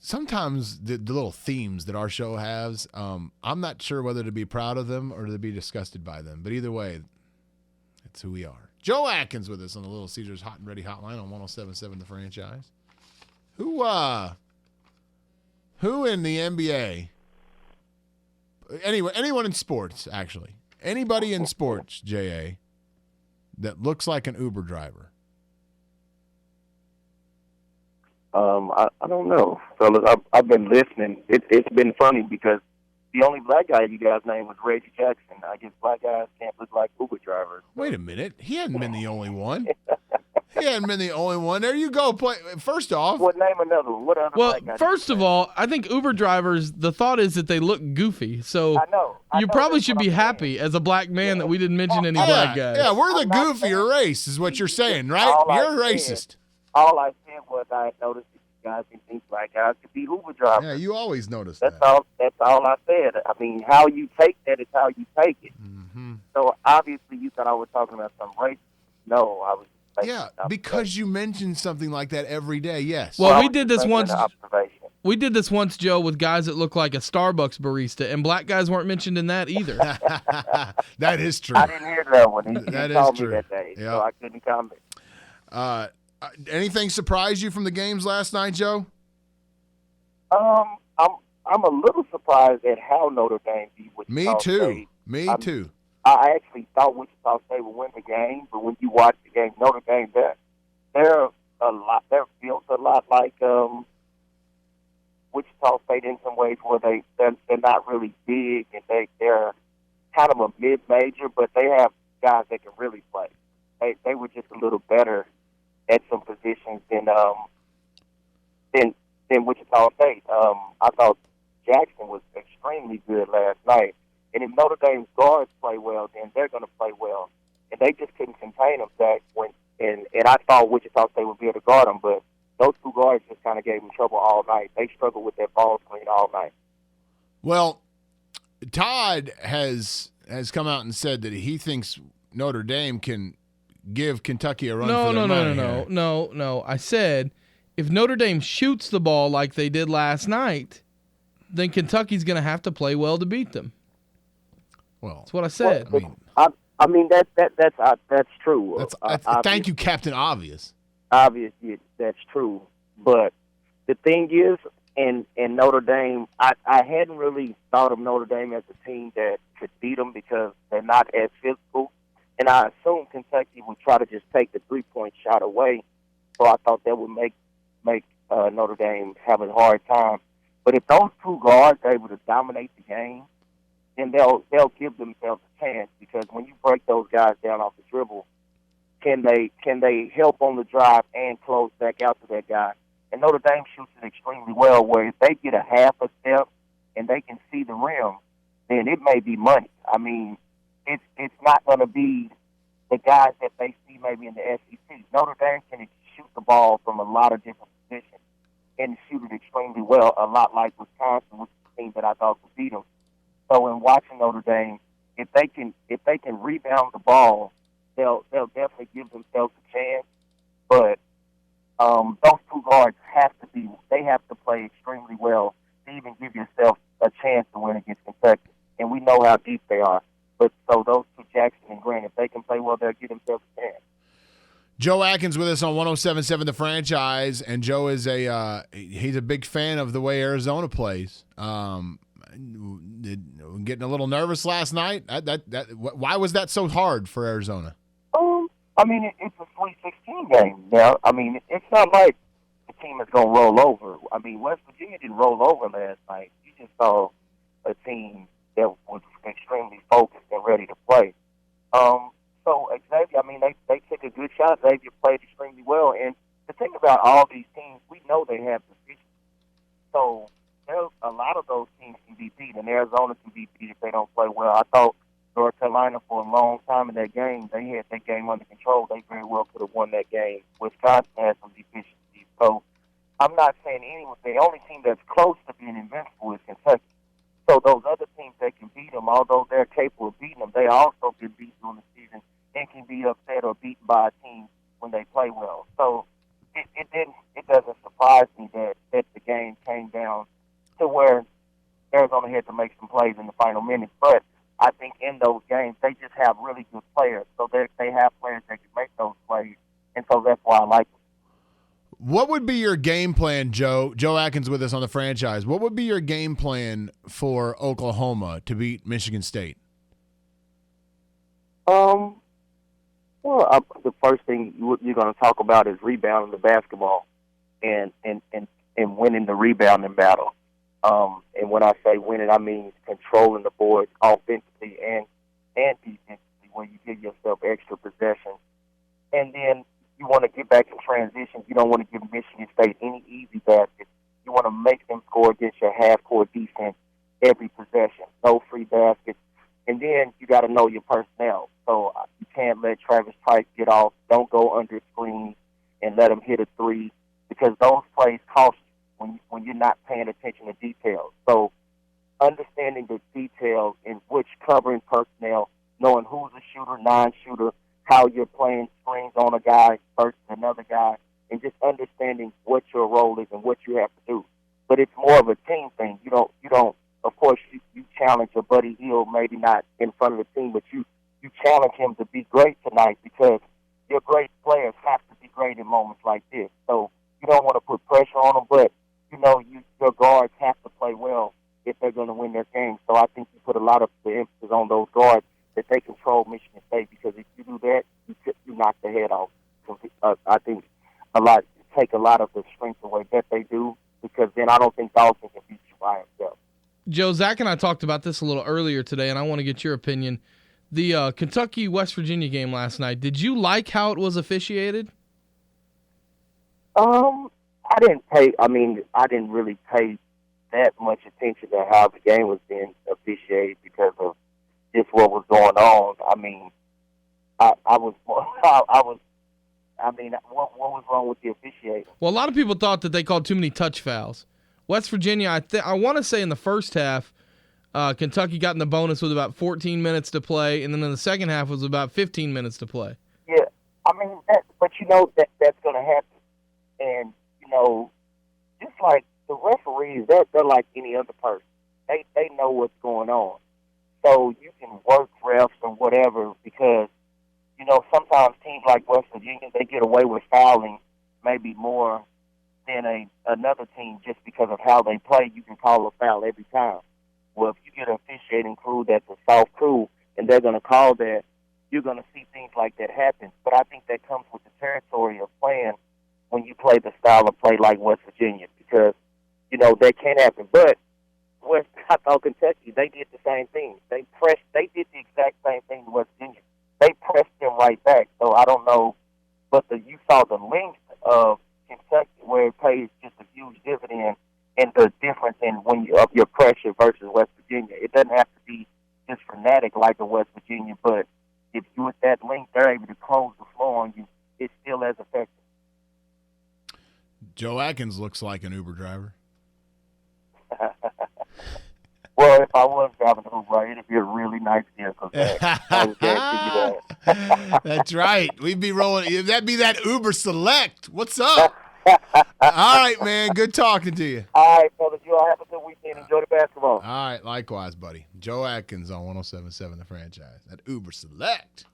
sometimes the little themes that our show has, I'm not sure whether to be proud of them or to be disgusted by them. But either way, that's who we are. Joe Adkins with us on the Little Caesars Hot and Ready Hotline on 107.7 The Franchise. Who in the NBA? Anyway, anyone in sports, actually. Anybody in sports, J.A., that looks like an Uber driver? I don't know, fellas. I've been listening. It's been funny because the only black guy you guys named was Reggie Jackson. I guess black guys can't look like Uber drivers. Wait a minute. He hadn't been the only one. He hadn't been the only one. There you go. First off. What, name another one? What other black guy? First of all, I think Uber drivers, the thought is that they look goofy. So I know probably should be happy as a black man that we didn't mention any black guys. Yeah, we're the goofier race is what you're saying, right? You're racist. All I said was I had noticed that you guys didn't think black guys could be Uber drivers. Yeah, you always notice that. That's all I said. I mean, how you take that is how you take it. Mm-hmm. So obviously you thought I was talking about some race. No, I was. Yeah, because you mention something like that every day, yes. Well, we did this once. We did this once, Joe, with guys that look like a Starbucks barista, and black guys weren't mentioned in that either. That is true. I didn't hear that one. He that called is true. Me that day, yep. so I couldn't comment. Anything surprised you from the games last night, Joe? I'm a little surprised at how Notre Dame beat Wichita State. Me too. I actually thought Wichita State would win the game, but when you watch the game, Notre Dame, they're built a lot like Wichita State in some ways, where they're not really big and they're kind of a mid-major, but they have guys that can really play. They were just a little better at some positions than Wichita State. I thought Jackson was extremely good last night. And if Notre Dame's guards play well, then they're going to play well. And they just couldn't contain them, Zach. And I thought Wichita State would be able to guard them, but those two guards just kind of gave them trouble all night. They struggled with their ball screen all night. Well, Todd has come out and said that he thinks Notre Dame can give Kentucky a run for their money. No. I said if Notre Dame shoots the ball like they did last night, then Kentucky's going to have to play well to beat them. Well, that's what I said. I mean that's true. Thank you, Captain Obvious. Obviously, that's true. But the thing is, in Notre Dame, I hadn't really thought of Notre Dame as a team that could beat them because they're not as physical. And I assumed Kentucky would try to just take the 3-point shot away. So I thought that would make Notre Dame have a hard time. But if those two guards are able to dominate the game, then they'll give themselves a chance, because when you break those guys down off the dribble, can they help on the drive and close back out to that guy? And Notre Dame shoots it extremely well, where if they get a half a step and they can see the rim, then it may be money. I mean, it's not going to be the guys that they see maybe in the SEC. Notre Dame can shoot the ball from a lot of different positions and shoot it extremely well, a lot like Wisconsin, which is the team that I thought would beat them. So in watching Notre Dame, if they can rebound the ball, they'll definitely give themselves a chance. But those two guards have to play extremely well to even give yourself a chance to win against Kentucky. And we know how deep they are. But so those two, Jackson and Grant, if they can play well, they'll give themselves a chance. Joe Adkins with us on 107.7 The Franchise, and Joe is he's a big fan of the way Arizona plays. Getting a little nervous last night. Why was that so hard for Arizona? I mean, it's a Sweet 16 game now. I mean, it's not like the team is going to roll over. I mean, West Virginia didn't roll over last night. You just saw a team that was extremely focused and ready to play. So Xavier, I mean, they took a good shot. Xavier played extremely well. And the thing about all these teams, we know they have positions. So a lot of those teams can be beat, and Arizona can be beat if they don't play well. I thought North Carolina, for a long time in that game, they had that game under control. They very well could have won that game. Wisconsin had some deficiencies. So I'm not saying anyone. The only team that's close to being invincible is Kentucky. So those other teams that can beat them, although they're capable of beating them, they also get beat during the season and can be upset or beaten by a team when they play well. So it doesn't surprise me that the game came game down to where Arizona had to make some plays in the final minutes. But I think in those games, they just have really good players. So they have players that can make those plays. And so that's why I like them. What would be your game plan, Joe? Joe Adkins with us on the franchise. What would be your game plan for Oklahoma to beat Michigan State? Well, the first thing you're going to talk about is rebounding the basketball and winning the rebounding battle. And when I say winning, I mean controlling the board offensively and defensively, where you give yourself extra possessions. And then you want to get back in transition. You don't want to give Michigan State any easy baskets. You want to make them score against your half-court defense every possession. No free baskets. And then you got to know your personnel. So you can't let Travis Trice get off. Don't go under screens and let him hit a three, because those plays cost you when you're not paying attention to details. So understanding the details in which covering personnel, knowing who's a shooter, non-shooter, how you're playing screens on a guy versus another guy, and just understanding what your role is and what you have to do. But it's more of a team thing. You don't. Of course, you challenge your buddy Hill, maybe not in front of the team, but you challenge him to be great tonight, because your great players have to be great in moments like this. So you don't want to put pressure on them, but your guards have to play well if they're going to win their game. So I think you put a lot of the emphasis on those guards, that they control Michigan State, because if you do that, you knock the head off. I think take a lot of the strength away that they do, because then I don't think Dawson can beat you by himself. Joe, Zach and I talked about this a little earlier today, and I want to get your opinion. The Kentucky-West Virginia game last night, did you like how it was officiated? I didn't really pay that much attention to how the game was being officiated because of just what was going on. I mean, what was wrong with the officiating? Well, a lot of people thought that they called too many touch fouls. West Virginia, I want to say in the first half, Kentucky got in the bonus with about 14 minutes to play, and then in the second half was about 15 minutes to play. Yeah, I mean, that's going to happen. And, just like the referees, they're like any other person. They know what's going on. So you can work refs or whatever, because, sometimes teams like West Virginia, they get away with fouling maybe more than another team just because of how they play. You can call a foul every time. Well, if you get an officiating crew that's a soft crew and they're going to call that, you're going to see things like that happen. But I think that comes with the territory of playing when you play the style of play like West Virginia, because, that can happen. But I thought Kentucky, they did the same thing. They did the exact same thing to West Virginia. They pressed them right back. So I don't know, but you saw the length of Kentucky where it pays just a huge dividend, and the difference in of your pressure versus West Virginia. It doesn't have to be just frenetic like a West Virginia, but if you at that length, they're able to close the floor on you. It's still as effective. Joe Adkins looks like an Uber driver. Well, if I was driving an Uber, it'd be a really nice vehicle. I would guarantee you that. That's right. We'd be rolling. That'd be that Uber Select. What's up? All right, man. Good talking to you. All right, fellas. You all have a good weekend. Enjoy the basketball. All right. Likewise, buddy. Joe Adkins on 107.7 The Franchise at Uber Select.